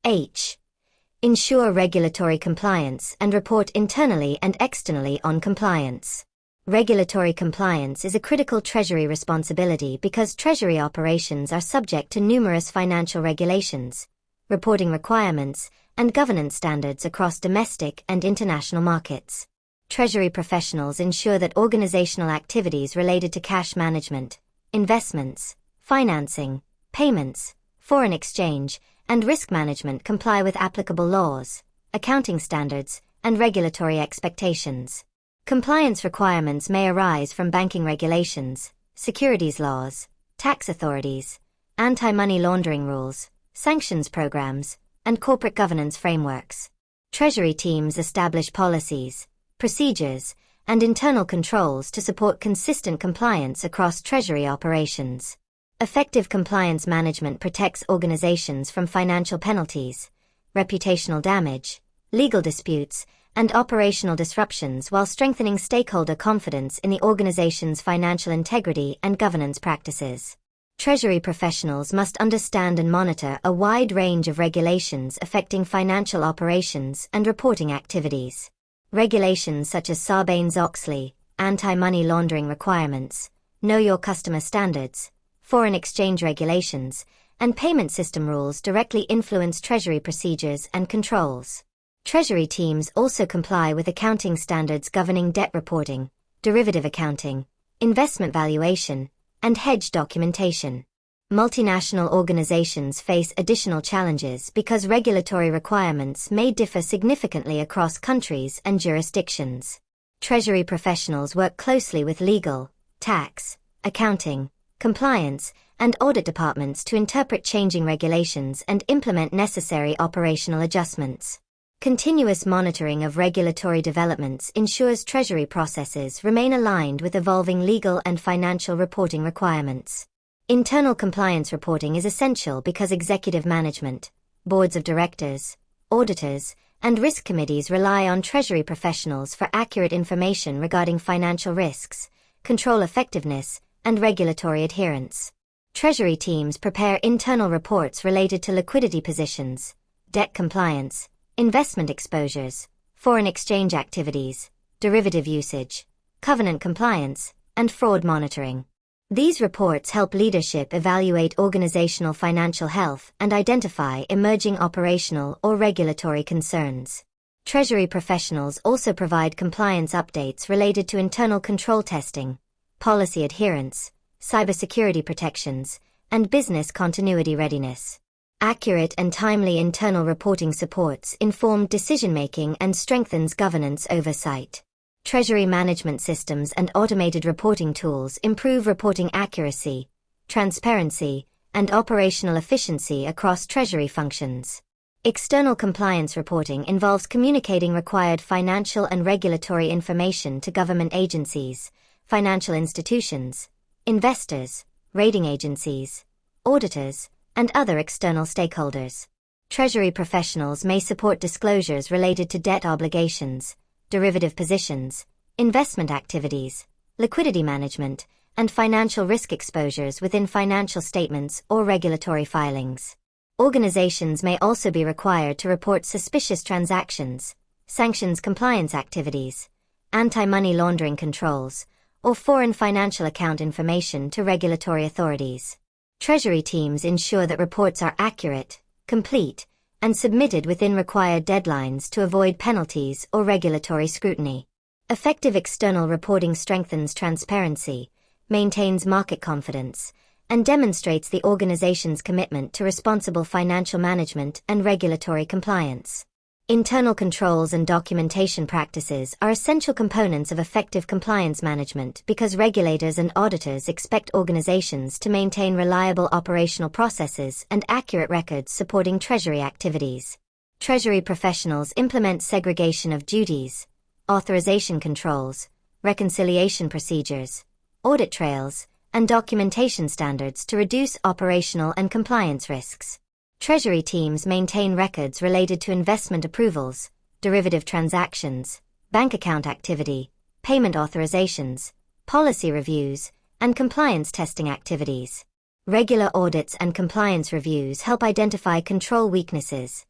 H. Ensure regulatory compliance and report internally and externally on compliance. Regulatory compliance is a critical Treasury responsibility because Treasury operations are subject to numerous financial regulations, reporting requirements, and governance standards across domestic and international markets. Treasury professionals ensure that organizational activities related to cash management, investments, financing, payments, foreign exchange, and risk management comply with applicable laws, accounting standards, and regulatory expectations. Compliance requirements may arise from banking regulations, securities laws, tax authorities, anti-money laundering rules, sanctions programs, and corporate governance frameworks. Treasury teams establish policies, procedures, and internal controls to support consistent compliance across Treasury operations. Effective compliance management protects organizations from financial penalties, reputational damage, legal disputes, and operational disruptions while strengthening stakeholder confidence in the organization's financial integrity and governance practices. Treasury professionals must understand and monitor a wide range of regulations affecting financial operations and reporting activities. Regulations such as Sarbanes-Oxley, anti-money laundering requirements, know your customer standards, foreign exchange regulations, and payment system rules directly influence Treasury procedures and controls. Treasury teams also comply with accounting standards governing debt reporting, derivative accounting, investment valuation, and hedge documentation. Multinational organizations face additional challenges because regulatory requirements may differ significantly across countries and jurisdictions. Treasury professionals work closely with legal, tax, accounting, compliance, and audit departments to interpret changing regulations and implement necessary operational adjustments. Continuous monitoring of regulatory developments ensures Treasury processes remain aligned with evolving legal and financial reporting requirements. Internal compliance reporting is essential because executive management, boards of directors, auditors, and risk committees rely on Treasury professionals for accurate information regarding financial risks, control effectiveness, and regulatory adherence. Treasury teams prepare internal reports related to liquidity positions, debt compliance, investment exposures, foreign exchange activities, derivative usage, covenant compliance, and fraud monitoring. These reports help leadership evaluate organizational financial health and identify emerging operational or regulatory concerns. Treasury professionals also provide compliance updates related to internal control testing, policy adherence, cybersecurity protections, and business continuity readiness. Accurate and timely internal reporting supports informed decision-making and strengthens governance oversight. Treasury management systems and automated reporting tools improve reporting accuracy, transparency, and operational efficiency across Treasury functions. External compliance reporting involves communicating required financial and regulatory information to government agencies, financial institutions, investors, rating agencies, auditors, and other external stakeholders. Treasury professionals may support disclosures related to debt obligations, derivative positions, investment activities, liquidity management, and financial risk exposures within financial statements or regulatory filings. Organizations may also be required to report suspicious transactions, sanctions compliance activities, anti-money laundering controls, or foreign financial account information to regulatory authorities. Treasury teams ensure that reports are accurate, complete, and submitted within required deadlines to avoid penalties or regulatory scrutiny. Effective external reporting strengthens transparency, maintains market confidence, and demonstrates the organization's commitment to responsible financial management and regulatory compliance. Internal controls and documentation practices are essential components of effective compliance management because regulators and auditors expect organizations to maintain reliable operational processes and accurate records supporting Treasury activities. Treasury professionals implement segregation of duties, authorization controls, reconciliation procedures, audit trails, and documentation standards to reduce operational and compliance risks. Treasury teams maintain records related to investment approvals, derivative transactions, bank account activity, payment authorizations, policy reviews, and compliance testing activities. Regular audits and compliance reviews help identify control weaknesses,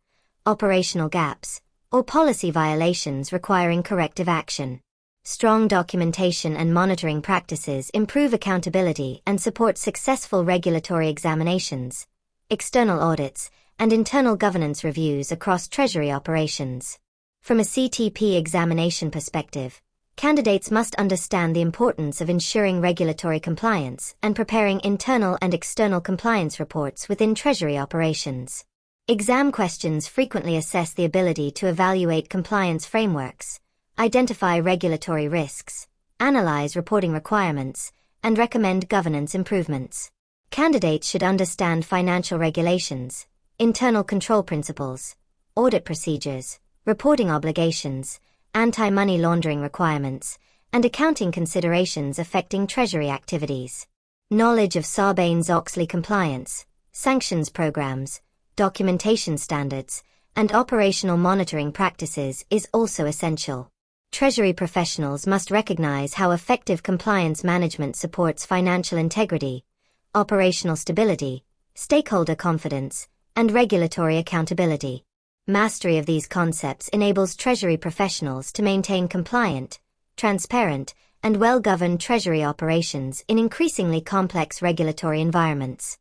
operational gaps, or policy violations requiring corrective action. Strong documentation and monitoring practices improve accountability and support successful regulatory examinations, external audits, and internal governance reviews across Treasury operations. From a CTP examination perspective, candidates must understand the importance of ensuring regulatory compliance and preparing internal and external compliance reports within Treasury operations. Exam questions frequently assess the ability to evaluate compliance frameworks, identify regulatory risks, analyze reporting requirements, and recommend governance improvements. Candidates should understand financial regulations, internal control principles, audit procedures, reporting obligations, anti-money laundering requirements, and accounting considerations affecting Treasury activities. Knowledge of Sarbanes-Oxley compliance, sanctions programs, documentation standards, and operational monitoring practices is also essential. Treasury professionals must recognize how effective compliance management supports financial integrity, operational stability, stakeholder confidence, and regulatory accountability. Mastery of these concepts enables Treasury professionals to maintain compliant, transparent, and well-governed Treasury operations in increasingly complex regulatory environments.